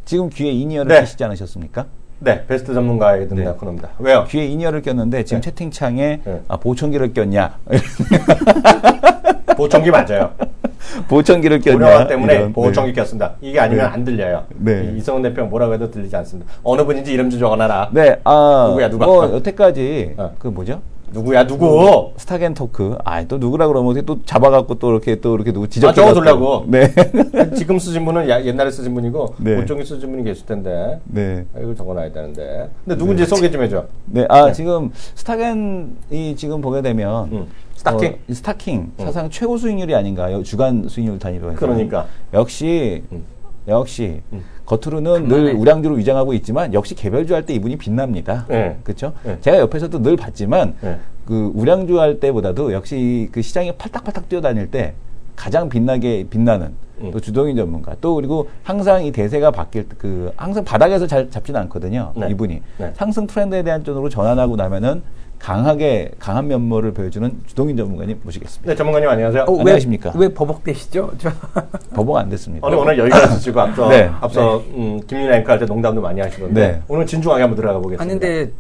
지금 귀에 이니어를 네. 끼시지 않으셨습니까? 네, 베스트 전문가의 듣는 네. 코너입니다. 왜요? 귀에 이니어를 꼈는데 지금 네. 채팅창에 네. 보청기를 꼈냐? 보청기 맞아요. 보청기를 꼈냐? 고령화 때문에 이런, 보청기 꼈습니다. 이게 아니면 네. 안 들려요. 네. 이성훈 대표가 뭐라고 해도 들리지 않습니다. 어느 분인지 이름 좀 적어놔라. 네, 누구야, 누가? 뭐 여태까지 어. 뭐죠? 누구야, 누구? 스타겐토크. 또 누구라 그러면 어떻게 또 잡아갖고 또 이렇게 누구 지적. 적어두려고. 네. 지금 쓰신 분은 옛날에 쓰신 분이고 네. 보청기 쓰신 분이 계실 텐데. 네. 이걸 적어놔야 되는데. 근데 누군지 소개 좀 해줘. 네, 지금 스타겐이 지금 보게 되면 스타킹? 스타킹 사상 최고 수익률이 아닌가 주간 수익률 단위로 해서. 그러니까. 역시 겉으로는 늘 우량주로 위장하고 있지만 역시 개별주 할 때 이분이 빛납니다. 네. 그렇죠? 네. 제가 옆에서도 늘 봤지만 네. 그 우량주 할 때보다도 역시 그 시장에 팔딱팔딱 뛰어다닐 때 가장 빛나는 또 주동인 전문가 또 그리고 항상 이 대세가 바뀔 항상 바닥에서 잘 잡지는 않거든요. 네. 이분이 네. 상승 트렌드에 대한 쪽으로 전환하고 나면은 강한 면모를 보여주는 주동인 전문가님 모시겠습니다. 네, 전문가님 안녕하세요. 안녕하십니까? 왜 버벅대시죠? 버벅 안 됐습니다. 오늘 여기까지 쓰시고 앞서 네. 김윤아 앵커 할 때 농담도 많이 하시던데 네. 오늘 진중하게 한번 들어가 보겠습니다. 하는데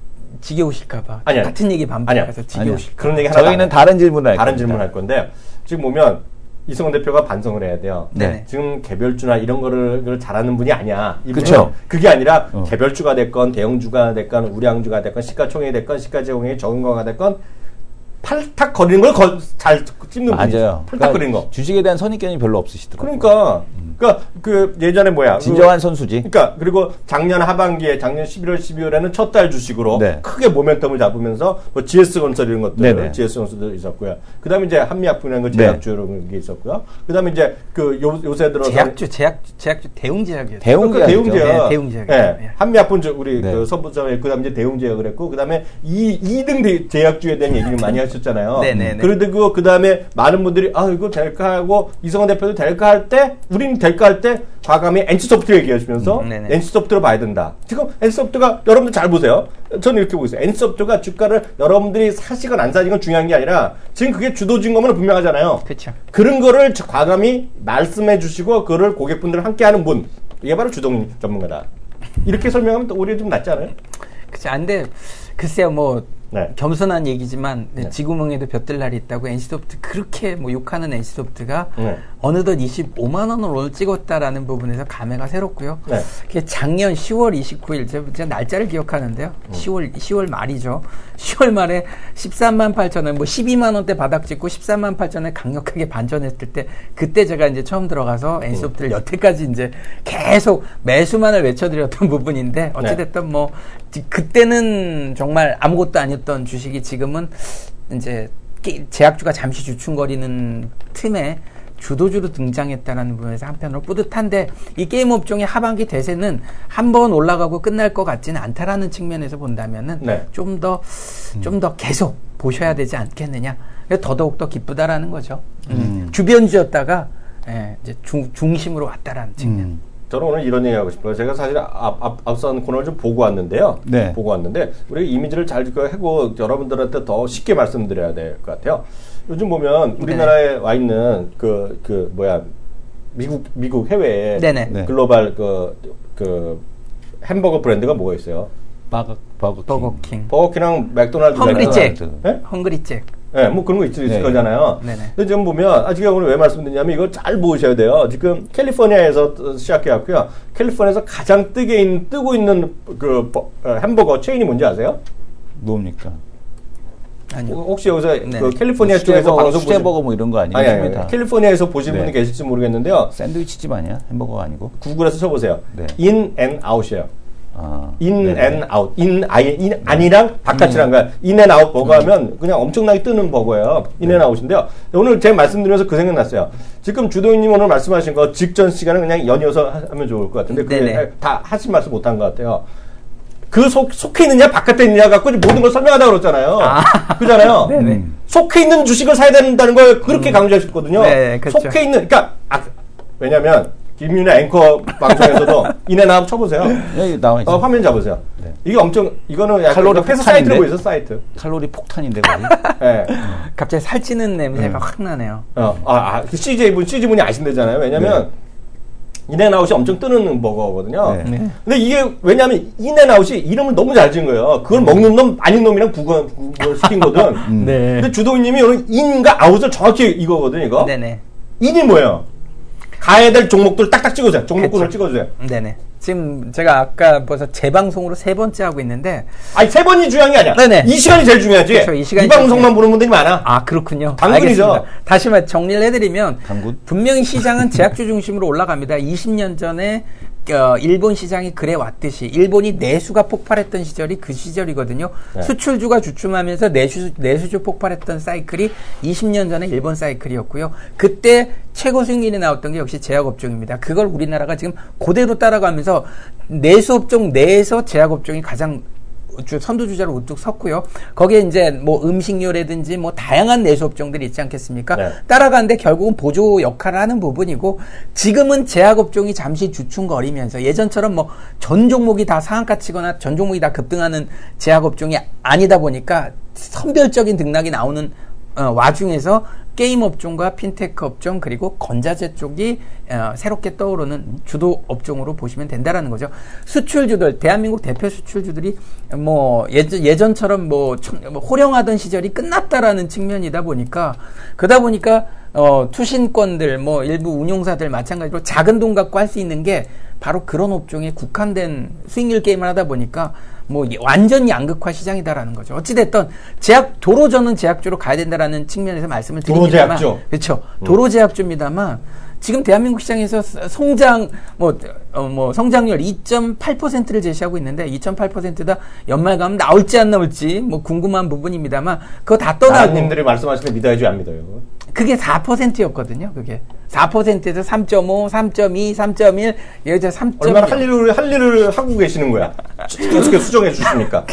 지겨우실까봐 아니요. 같은 얘기 반복해서 아니요. 지겨우실까. 그런 얘기 하나 저희는 다른 질문을 할 다른 겁니다. 질문 할 건데 지금 보면 이성훈 대표가 반성을 해야 돼요. 네. 지금 개별주나 이런 거를 잘하는 분이 아니야. 이분은 그쵸. 그게 아니라 개별주가 됐건 대형주가 됐건 우량주가 됐건 시가총액이 됐건 시가제공액이 적은 거가 됐건 팔탁 거리는 걸 잘 찝는 분이죠. 맞아요. 팔탁 거리는 거. 주식에 대한 선입견이 별로 없으시더라고요. 그러니까 그 예전에 뭐야? 진정한 선수지. 그러니까 그리고 작년 하반기에 작년 11월 12월에는 첫 달 주식으로 네. 크게 모멘텀을 잡으면서 뭐 GS건설 이런 것들, 네네. GS건설도 있었고요. 그다음에 이제 한미약품이라는 거 제약주 이런 게 있었고요. 그다음에 이제 그 요새 들어서 제약주 대웅제약이었죠. 대웅제약. 대웅제약. 네, 대웅제약. 예. 한미약품 우리 네. 그 선부점에 그다음에 이제 대웅제약을 했고 그다음에 2등 제약주에 대한 얘기를 많이 하셨잖아요. 네네네. 그리고 그다음에 많은 분들이 이거 될까 하고 이성원 대표도 될까 할 때 우리는 될까 할 때 과감히 NC소프트 얘기하시면서 네네. NC소프트로 봐야 된다. 지금 NC소프트가 여러분들 잘 보세요. 저는 이렇게 보고 있어요. NC소프트가 주가를 여러분들이 사시건 안 사시건 중요한 게 아니라 지금 그게 주도주인 거면 분명하잖아요. 그렇죠. 그런 거를 과감히 말씀해 주시고 그거를 고객분들 함께 하는 분. 이게 바로 주동 전문가다. 이렇게 설명하면 또 오히려 좀 낫지 않아요? 그렇죠. 근데 글쎄요, 뭐 네. 겸손한 얘기지만 네. 지구멍에도 볕들 날이 있다고 NC소프트 그렇게 뭐 욕하는 NC소프트가 네. 어느덧 25만 원을 오늘 찍었다라는 부분에서 감회가 새롭고요. 네. 그게 작년 10월 29일 제가 날짜를 기억하는데요. 10월 말이죠. 10월 말에 13만 8천 원, 뭐 12만 원대 바닥 찍고 13만 8천 원에 강력하게 반전했을 때 그때 제가 이제 처음 들어가서 NC소프트를 여태까지 이제 계속 매수만을 외쳐드렸던 부분인데 어찌됐든 뭐 그때는 정말 아무것도 아니었던 주식이 지금은 이제 제약주가 잠시 주춤거리는 틈에 주도주로 등장했다는 부분에서 한편으로 뿌듯한데 이 게임 업종의 하반기 대세는 한 번 올라가고 끝날 것 같지는 않다라는 측면에서 본다면은 네. 좀 더 계속 보셔야 되지 않겠느냐. 더더욱 더 기쁘다라는 거죠. 주변주였다가 이제 중심으로 왔다라는 측면. 저는 오늘 이런 얘기 하고 싶어요. 제가 사실 앞선 코너를 좀 보고 왔는데요. 네. 보고 왔는데 우리 이미지를 잘 하고 여러분들한테 더 쉽게 말씀드려야 될 것 같아요. 요즘 보면 우리나라에 와 있는 미국 해외에 네네. 네. 글로벌 그 햄버거 브랜드가 뭐가 있어요? 버거킹. 버거킹이랑 맥도날드. 헝그리잭. 네? 헝그리잭. 네, 뭐 그런 거 있을 네. 거잖아요. 네네. 근데 지금 보면, 제가 오늘 왜 말씀드리냐면 이걸 잘 보셔야 돼요. 지금 캘리포니아에서 시작해갖고요. 캘리포니아에서 가장 뜨고 있는 햄버거 체인이 뭔지 아세요? 뭡니까? 아니요. 혹시 여기서 네. 그 캘리포니아 쪽에서 방송 수제버거 뭐 이런 거 아니에요? 아니, 다 캘리포니아에서 보신 네. 분이 계실지 모르겠는데요. 샌드위치집 아니야? 햄버거가 아니고? 구글에서 쳐보세요. 네. 인 앤 아웃이에요. 인 네네. 앤 아웃. 안이랑 바깥이란 거야. 인 앤 아웃 버거 하면 그냥 엄청나게 뜨는 버거예요. 인 앤 아웃인데요. 오늘 제가 말씀드리면서 그 생각 났어요. 지금 주도인님 오늘 말씀하신 거 직전 시간은 그냥 연이어서 하면 좋을 것 같은데 그게 네네. 다 하신 말씀 못한 것 같아요. 그 속해 있느냐 바깥에 있느냐 갖고 모든 걸 설명하다고 그랬잖아요. 그잖아요. 네네. 속해 있는 주식을 사야 된다는 걸 그렇게 강조하셨거든요. 네, 그렇죠. 속해 있는 그러니까 왜냐면 김윤아 앵커 방송에서도 인앤아웃 쳐보세요. 여기 나와 있어. 화면 잡으세요. 네. 이게 이거는 약간 칼로리 회사 폭탄인데? 사이트로 보이죠, 사이트. 칼로리 폭탄인데 거기. 예. 갑자기 살찌는 냄새가 확 나네요. CJ분이 아신다잖아요. 왜냐면 인앤아웃이 엄청 뜨는 버거거든요. 네. 근데 이게 왜냐하면 인앤아웃이 이름을 너무 잘 지은 거예요. 그걸 먹는 놈 아닌 놈이랑 구걸 시킨 거든. 네. 근데 주도인님이 오늘 인과 아웃을 정확히 이거거든 이거. 네네. 인이 뭐예요? 가야 될 종목들 딱딱 찍어주세요. 종목군을 찍어주세요. 네네. 지금 제가 아까 벌써 재방송으로 3번째 하고 있는데. 아니 3번이 중요한 게 아니야. 네네. 이 시간이 제일 중요하지. 그렇죠, 이 시간이 방송만 보는 분들이 많아. 아, 그렇군요. 당근이죠. 알겠습니다. 다시 말 정리를 해드리면. 당근? 분명히 시장은 제약주 중심으로 올라갑니다. 20년 전에 일본 시장이 그래 왔듯이 일본이 내수가 폭발했던 시절이 그 시절이거든요. 네. 수출주가 주춤하면서 내수주 폭발했던 사이클이 20년 전에 일본 사이클이었고요. 그때 최고 수익률이 나왔던 게 역시 제약업종입니다. 그걸 우리나라가 지금 그대로 따라가면서 내수업종 내에서 제약업종이 가장 선두주자로 우뚝 섰고요. 거기에 이제 뭐 음식료라든지 뭐 다양한 내수업종들이 있지 않겠습니까? 네. 따라가는데 결국은 보조 역할을 하는 부분이고, 지금은 제약업종이 잠시 주춤거리면서 예전처럼 뭐 전 종목이 다 상한가 치거나 전 종목이 다 급등하는 제약업종이 아니다 보니까 선별적인 등락이 나오는 와중에서 게임 업종과 핀테크 업종 그리고 건자재 쪽이 새롭게 떠오르는 주도 업종으로 보시면 된다라는 거죠. 수출주들, 대한민국 대표 수출주들이 뭐 예전처럼 뭐 호령하던 시절이 끝났다라는 측면이다 보니까, 그러다 보니까 투신권들, 뭐 일부 운용사들 마찬가지로 작은 돈 갖고 할 수 있는 게 바로 그런 업종에 국한된 수익률 게임을 하다 보니까 뭐 완전 양극화 시장이다라는 거죠. 어찌됐든 도로저는 제약주로 가야 된다라는 측면에서 말씀을 드립니다만, 도로제약주. 그렇죠. 도로제약주입니다만 지금 대한민국 시장에서 성장률 2.8%를 제시하고 있는데 2.8%다 연말 가면 나올지 안 나올지 뭐 궁금한 부분입니다만, 그거 다 떠나고 나님들이 말씀하시는 믿어야지 안 믿어요. 그게 4%였거든요. 그게 4%에서 3.5, 3.2, 3.1, 여기서 3.1. 얼마나 할 일을 하고 계시는 거야. 어떻게 수정해 주십니까?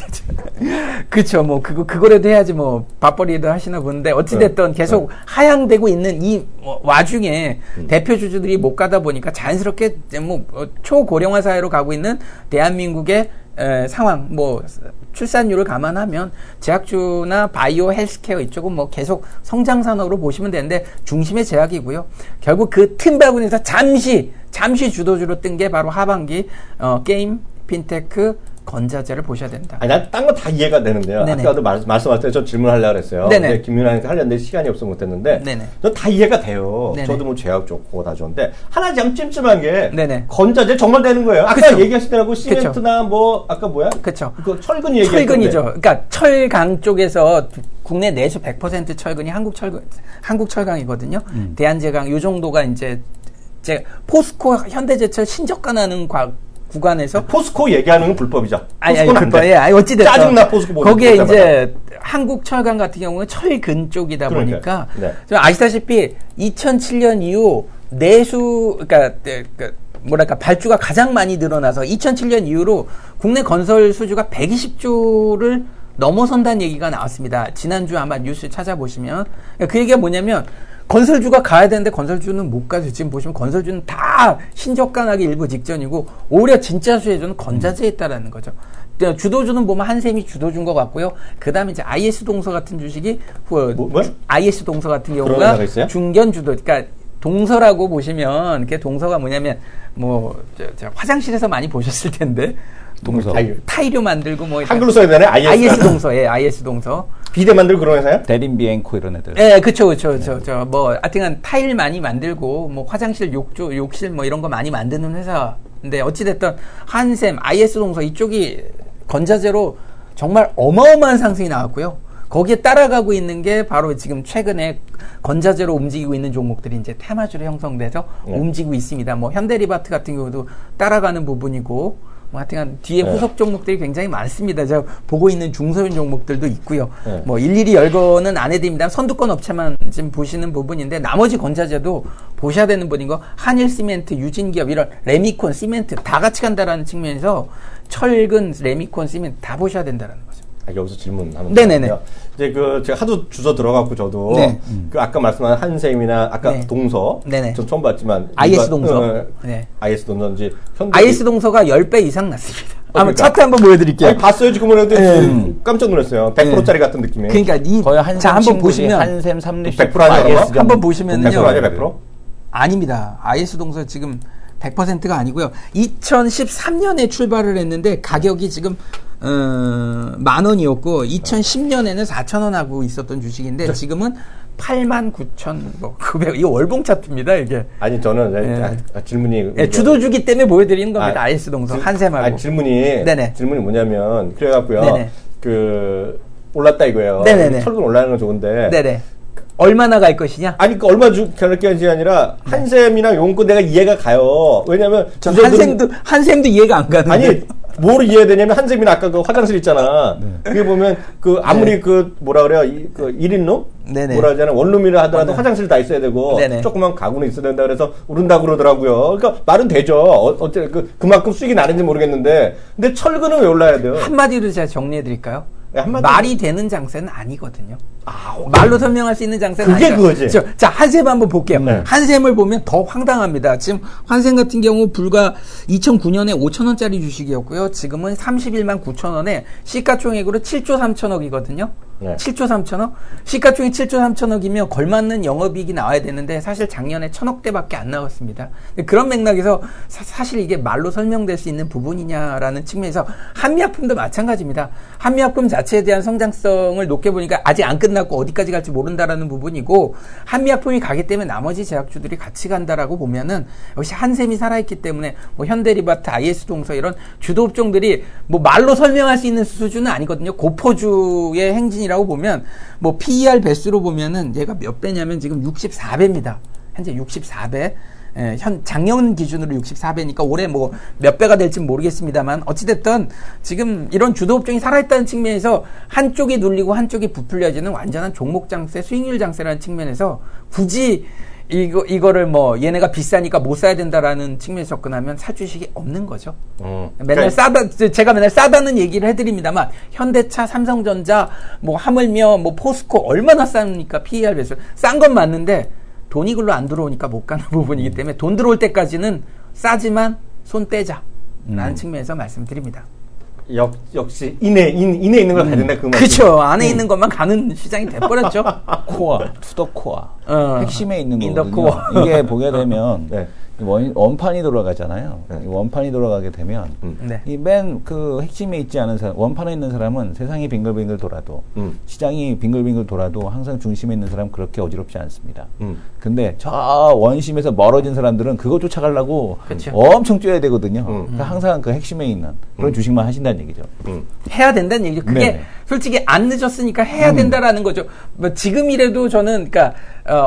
그쵸. 뭐, 그거라도 해야지 뭐, 밥벌이도 하시나 보는데, 어찌됐든 계속 하향되고 있는 이 와중에 대표 주주들이 못 가다 보니까 자연스럽게 뭐, 초고령화 사회로 가고 있는 대한민국의 상황, 뭐, 출산율을 감안하면 제약주나 바이오 헬스케어 이쪽은 뭐 계속 성장 산업으로 보시면 되는데, 중심의 제약이고요. 결국 그 틈바구니에서 잠시 주도주로 뜬 게 바로 하반기 게임, 핀테크, 건자재를 보셔야 된다. 아니, 난 딴 거 다 이해가 되는데요. 네네. 아까도 말씀하실 때 저 질문하려고 그랬어요. 네네. 근데 김윤아한테 하려는데 시간이 없어서 못했는데. 네네. 전 다 이해가 돼요. 네네. 저도 뭐 제약 좋고 다 좋은데. 하나 참 찜찜한 게. 네네. 건자재 정말 되는 거예요. 아까 그쵸. 얘기하시더라고. 시멘트나 뭐, 아까 뭐야? 그쵸. 그 철근 얘기했는데. 철근이죠. 그러니까 철강 쪽에서 국내 내수 100% 철근이 한국철강이거든요. 대한제강 요 정도가 이제 포스코 현대제철 신저가나는 구간에서 포스코 얘기하는 건 불법이죠. 아니, 포스코는 안 돼. 불법이에요. 아니, 어찌됐든. 짜증나, 포스코 보고 거기에 있을 이제 한국철강 같은 경우는 철근 쪽이다 그러니까요. 보니까. 네. 좀 아시다시피 2007년 이후 그러니까 발주가 가장 많이 늘어나서 2007년 이후로 국내 건설 수주가 120조를 넘어선다는 얘기가 나왔습니다. 지난주 아마 뉴스 찾아보시면. 그러니까 그 얘기가 뭐냐면, 건설주가 가야 되는데 건설주는 못 가죠. 지금 보시면 건설주는 다 신저가 나기 일부 직전이고, 오히려 진짜 수혜주는 건자재에 있다라는 거죠. 주도주는 보면 한샘이 주도주인 것 같고요. 그 다음에 이제 IS 동서 같은 주식이, IS 동서 같은 그런 경우가 회사가 있어요? 중견 주도, 그러니까 동서라고 보시면, 그게 동서가 뭐냐면, 화장실에서 많이 보셨을 텐데, 동서. 타이료 만들고 뭐 한글로 써야 되네. IS 동서, 예, IS 동서. 비대 만들고 그런 회사요? 대림비행코 이런 애들. 예, 그쵸. 뭐, 하여튼 타일 많이 만들고, 뭐, 화장실 욕실 뭐 이런 거 많이 만드는 회사인데, 어찌됐든, 한샘, IS 동서 이쪽이 건자재로 정말 어마어마한 상승이 나왔고요. 거기에 따라가고 있는 게 바로 지금 최근에 건자재로 움직이고 있는 종목들이 이제 테마주로 형성돼서 움직이고 있습니다. 뭐, 현대리바트 같은 경우도 따라가는 부분이고, 뭐 하여튼 뒤에 후속 종목들이 굉장히 많습니다. 제가 보고 있는 중소형 종목들도 있고요. 뭐 일일이 열거는 안 해드립니다. 선두권 업체만 지금 보시는 부분인데, 나머지 건자재도 보셔야 되는 분인 거, 한일시멘트, 유진기업 이런 레미콘, 시멘트 다 같이 간다라는 측면에서 철근, 레미콘, 시멘트 다 보셔야 된다라는 거죠. 여기서 질문하면 네네네. 이제 제가 하도 주소 들어갔고 저도 네. 그 아까 말씀한 한샘이나 아까 네. 동서 네네. 전 처음 봤지만 IS 동서. 네. IS 동서인지 현대 IS 동서가 10배 이상 났습니다. 한번 그러니까. 차트 한번 보여드릴게요. 아니, 봤어요 지금 보는데 깜짝 놀랐어요. 100%짜리 같은 느낌이. 그러니까 거의 한샘 자, 한번 친구지. 보시면 한샘 3립 100% 아니야, 그럼? 한번 보시면은요. 100% 아니야 100%? 아닙니다. IS 동서 지금 100%가 아니고요. 2013년에 출발을 했는데 가격이 지금 10,000원이었고 2010년에는 4,000원 하고 있었던 주식인데 지금은 89,900. 이거 월봉 차트입니다, 이게. 아니 저는 질문이 주도주기 때문에 보여드리는 겁니다. IS 동서 한샘하고. 질문이 뭐냐면 그래갖고요. 네네. 올랐다 이거예요. 네네네. 철근 올라가는 건 좋은데. 네네. 얼마나 갈 것이냐? 아니, 그 얼마 결정이 아니라 한샘이랑 용건 내가 이해가 가요. 왜냐면 전 한샘도 이해가 안 가는데. 아니, 뭘 이해되냐면 한샘이는 아까 그 화장실 있잖아. 그게 보면 아무리 뭐라 그래요? 1인룸? 네네. 뭐라 하잖아. 원룸이라 하더라도 화장실 다 있어야 되고 네네. 조그만 가구는 있어야 된다 그래서 오른다 그러더라고요. 그러니까 말은 되죠. 그만큼 수익이 나는지 모르겠는데 근데 철근은 왜 올라야 돼요? 한마디로 제가 정리해 드릴까요? 한마디로. 말이 되는 장세는 아니거든요. 말로 설명할 수 있는 장세는 그게 아니죠. 그거지. 자, 한샘 한번 볼게요. 네. 한샘을 보면 더 황당합니다. 지금 한샘 같은 경우 불과 2009년에 5,000원짜리 주식이었고요. 지금은 31만 9천원에 시가총액으로 7조 3천억이거든요. 네. 7조 3천억? 시가총액 7조 3천억이면 걸맞는 영업이익이 나와야 되는데 사실 작년에 1,000억대밖에 안 나왔습니다. 그런 맥락에서 사실 이게 말로 설명될 수 있는 부분이냐라는 측면에서 한미약품도 마찬가지입니다. 한미약품 자체에 대한 성장성을 높게 보니까 아직 안 끝났고 어디까지 갈지 모른다라는 부분이고 한미약품이 가기 때문에 나머지 제약주들이 같이 간다라고 보면은 역시 한샘이 살아있기 때문에 뭐 현대리바트, IS동서 이런 주도 업종들이 뭐 말로 설명할 수 있는 수준은 아니거든요. 고포주의 행진이라고 보면 뭐 PER 배수로 보면은 얘가 몇 배냐면 지금 64배입니다. 현재 64배. 작년 기준으로 64배니까 올해 뭐 몇 배가 될지 모르겠습니다만 어찌됐든 지금 이런 주도 업종이 살아있다는 측면에서 한쪽이 눌리고 한쪽이 부풀려지는 완전한 종목 장세, 수익률 장세라는 측면에서 굳이 이거를 뭐 얘네가 비싸니까 못 사야 된다라는 측면에서 접근하면 살 주식이 없는 거죠. 맨날 제가 맨날 싸다는 얘기를 해드립니다만 현대차, 삼성전자, 뭐 하물며 뭐 포스코 얼마나 쌉니까? PER 배수 싼 건 맞는데 돈이 글로 안 들어오니까 못 가는 부분이기 때문에 돈 들어올 때까지는 싸지만 손 떼자라는 측면에서 말씀드립니다. 역시 인에 있는 걸 가야 된다 그 말이죠. 그렇죠. 안에 있는 것만 가는 시장이 돼버렸죠. 코어, 투더 코어. 핵심에 있는 인더 거거든요. 코어. 이게 보게 되면 네. 원판이 돌아가잖아요. 네. 원판이 돌아가게 되면 네. 이 맨 그 핵심에 있지 않은 사람, 원판에 있는 사람은 세상이 빙글빙글 돌아도 시장이 빙글빙글 돌아도 항상 중심에 있는 사람 그렇게 어지럽지 않습니다. 근데 저 원심에서 멀어진 사람들은 그거 쫓아가려고 그쵸. 엄청 뛰어야 되거든요. 그러니까 항상 그 핵심에 있는 그런 주식만 하신다는 얘기죠. 해야 된다는 얘기죠. 그게 네네. 솔직히 안 늦었으니까 해야 된다라는 거죠. 뭐 지금이라도 저는 그러니까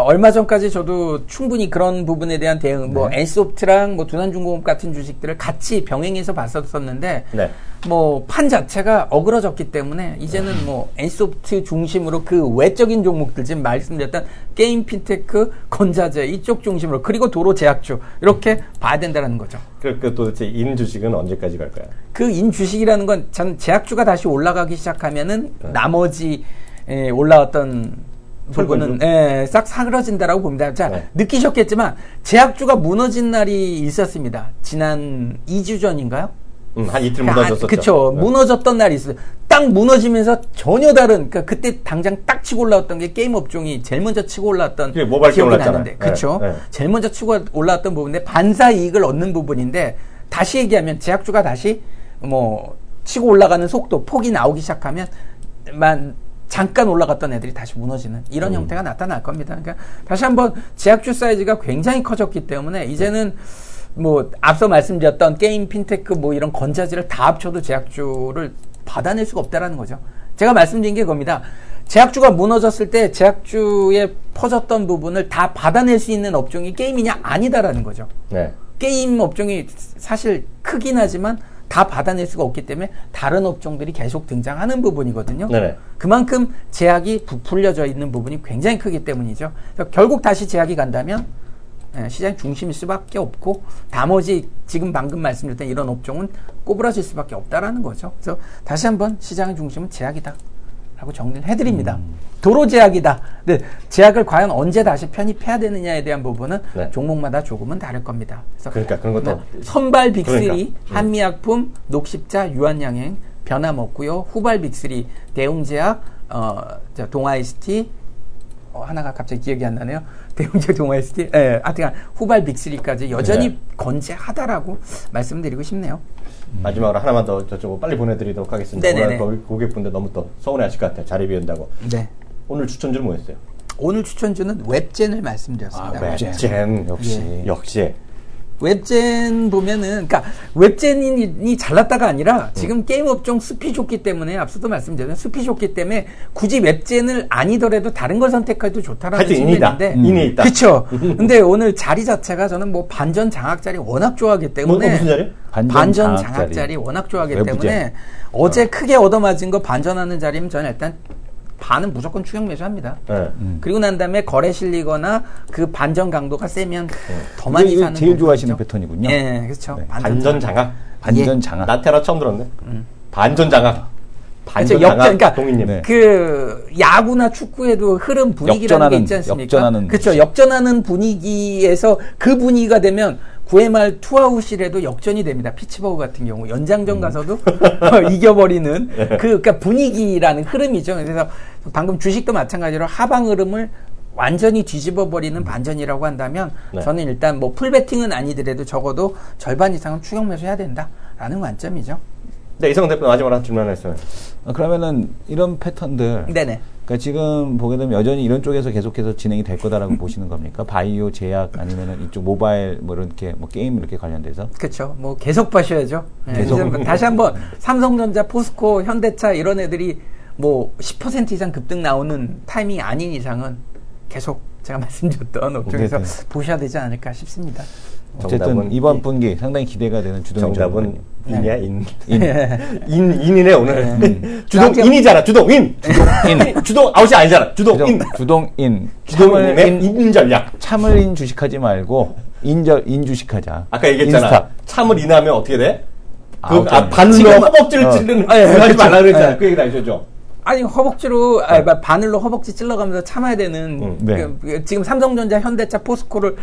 얼마 전까지 저도 충분히 그런 부분에 대한 대응, 뭐 엔소프트랑 뭐 두산중공업 같은 주식들을 같이 병행해서 봤었는데 네. 뭐 판 자체가 어그러졌기 때문에 이제는 뭐 엔소프트 중심으로 그 외적인 종목들 지금 말씀드렸던 게임, 핀테크, 건자재 이쪽 중심으로 그리고 도로 제약주 이렇게 봐야 된다는 거죠. 그 도대체 인 주식은 언제까지 갈까요? 그 인 주식이라는 건 전 제약주가 다시 올라가기 시작하면은 나머지 올라왔던 부분은 싹 사그러진다라고 봅니다. 자, 느끼셨겠지만 제약주가 무너진 날이 있었습니다. 지난 2주 전인가요? 한 이틀 무너졌었죠. 그쵸. 무너졌던 날이 있어요. 딱 무너지면서 전혀 다른, 그러니까 그때 당장 딱 치고 올라왔던 게 게임 업종이 제일 먼저 치고 올라왔던 그게 모바일 게임 기억이 올랐잖아요. 나는데. 그쵸. 네. 제일 먼저 치고 올라왔던 부분인데 반사 이익을 얻는 부분인데 다시 얘기하면 제약주가 다시 뭐 치고 올라가는 속도, 폭이 나오기 시작하면 잠깐 올라갔던 애들이 다시 무너지는 이런 형태가 나타날 겁니다. 그러니까 다시 한번 제약주 사이즈가 굉장히 커졌기 때문에 이제는 뭐 앞서 말씀드렸던 게임, 핀테크 뭐 이런 건자지를 다 합쳐도 제약주를 받아낼 수가 없다라는 거죠. 제가 말씀드린 게 그겁니다. 제약주가 무너졌을 때 제약주에 퍼졌던 부분을 다 받아낼 수 있는 업종이 게임이냐 아니다라는 거죠. 네. 게임 업종이 사실 크긴 하지만 다 받아낼 수가 없기 때문에 다른 업종들이 계속 등장하는 부분이거든요. 네네. 그만큼 제약이 부풀려져 있는 부분이 굉장히 크기 때문이죠. 그래서 결국 다시 제약이 간다면 시장 중심일 수밖에 없고 나머지 지금 방금 말씀드렸던 이런 업종은 꼬부라질 수밖에 없다라는 거죠. 그래서 다시 한번 시장의 중심은 제약이다 라고 정리를 해드립니다. 도로 제약이다. 네, 제약을 과연 언제 다시 편입해야 되느냐에 대한 부분은 종목마다 조금은 다를 겁니다. 그래서 그러니까 그런 것도 선발 빅3 그러니까. 한미약품, 녹십자, 유한양행 변함없고요. 후발 빅3 대웅제약, 동아IST, 하나가 갑자기 기억이 안 나네요. 대웅제 동아 ST, 하여튼 후발 빅3까지 여전히 네. 건재하다라고 말씀드리고 싶네요. 마지막으로 하나만 더 저쪽 빨리 보내드리도록 하겠습니다. 네네네. 오늘 고객분들 너무 또 서운해하실 것 같아요. 자리 비운다고. 네. 오늘 추천주는 뭐였어요? 오늘 추천주는 웹젠을 말씀드렸습니다. 웹젠. 역시. 웹젠 보면은, 그러니까 웹젠이 잘났다가 아니라 지금 게임 업종 숲이 좋기 때문에 앞서도 말씀드렸지만 숲이 좋기 때문에 굳이 웹젠을 아니더라도 다른 걸 선택해도 좋다라는 하여튼 인이다. 측면인데, 인이 있다. 그렇죠. 근데 오늘 자리 자체가 저는 뭐 반전 장악 자리 워낙 좋아하기 때문에 무슨 자리? 반전 장악 자리 워낙 좋아하기 외부제. 때문에 어제 크게 얻어맞은 거 반전하는 자리면 저는 일단 반은 무조건 추격 매수합니다. 네. 그리고 난 다음에 거래 실리거나 그 반전 강도가 세면 더 많이 이게 사는 제일 좋아하시는 부분이죠. 패턴이군요. 예, 그렇죠. 네. 반전 장악. 반전 장악. 나테라 처음 들었네. 반전 장악. 반전 그렇죠. 장악. 그러니까 동희님. 네. 그 야구나 축구에도 흐름 분위기라는 게 있지 않습니까? 역전하는 그렇죠. 역전하는 분위기에서 그 분위기가 되면 9회 말 투아웃이라도 역전이 됩니다. 피츠버그 같은 경우 연장전 가서도 이겨버리는 그러니까 분위기라는 흐름이죠. 그래서 방금 주식도 마찬가지로 하방 흐름을 완전히 뒤집어 버리는 반전이라고 한다면 네. 저는 일단 뭐 풀베팅은 아니더라도 적어도 절반 이상은 추격 매수해야 된다라는 관점이죠. 네, 이성훈 대표 마지막으로 질문 하나 있어요. 그러면은 이런 패턴들 네네. 그러니까 지금 보게 되면 여전히 이런 쪽에서 계속해서 진행이 될 거다라고 보시는 겁니까? 바이오, 제약 아니면은 이쪽 모바일 뭐 이렇게 뭐 게임 이렇게 관련돼서 그렇죠. 뭐 계속 봐셔야죠. 계속. 이제 다시 한번 삼성전자, 포스코, 현대차 이런 애들이 뭐 10% 이상 급등 나오는 타이밍이 아닌 이상은 계속 제가 말씀드렸던 업종에서 네네. 보셔야 되지 않을까 싶습니다. 어쨌든 정답은 이번 분기 상당히 기대가 되는 주동 정답은 인이야, 인. 인. 인이네, 오늘. 주동 네. 인이잖아, 주동 인. 인. 주동 아웃이 아니잖아, 주동 인. 주동인 주동인의 인 전략. 참을 인 주식하지 말고 인 주식하자. 아까 얘기했잖아. 인스타. 참을 인하면 어떻게 돼? 아웃 바늘로 지금- 허벅지를 찌르는 예, 그거 하지 그쵸. 말라 그랬잖아. 예. 그 얘기 다 해줘죠. 아니 허벅지로 바늘로 허벅지 찔러가면서 참아야 되는 네. 지금 삼성전자, 현대차, 포스코를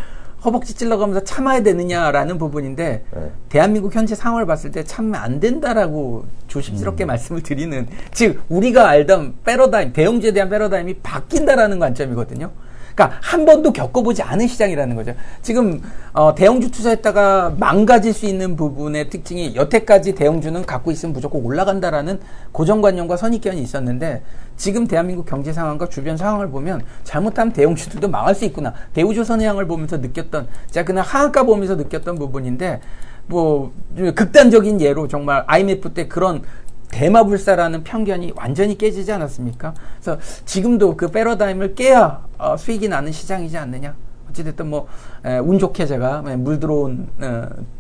허벅지 찔러가면서 참아야 되느냐라는 부분인데 네. 대한민국 현재 상황을 봤을 때 참으면 안 된다라고 조심스럽게 말씀을 드리는 즉 우리가 알던 패러다임 대형주에 대한 패러다임이 바뀐다라는 관점이거든요. 그러니까 한 번도 겪어보지 않은 시장이라는 거죠. 지금 대형주 투자했다가 망가질 수 있는 부분의 특징이 여태까지 대형주는 갖고 있으면 무조건 올라간다라는 고정관념과 선입견이 있었는데 지금 대한민국 경제 상황과 주변 상황을 보면 잘못하면 대형주들도 망할 수 있구나. 대우조선해양을 보면서 느꼈던 제가 그날 하한가 보면서 느꼈던 부분인데 뭐 극단적인 예로 정말 IMF 때 그런 대마불사라는 편견이 완전히 깨지지 않았습니까? 그래서 지금도 그 패러다임을 깨야 수익이 나는 시장이지 않느냐. 어찌됐든 뭐 운 좋게 제가 물 들어온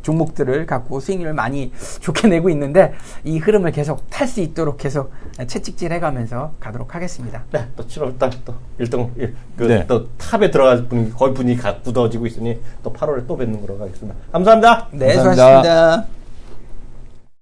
종목들을 갖고 수익률을 많이 좋게 내고 있는데 이 흐름을 계속 탈 수 있도록 계속 채찍질 해가면서 가도록 하겠습니다. 네, 또 7월달 또 1등, 네. 또 탑에 들어갈 분위기, 거의 분위기 굳어지고 있으니 또 8월에 또 뵙는 거로 가겠습니다. 감사합니다. 네, 감사합니다. 수고하셨습니다.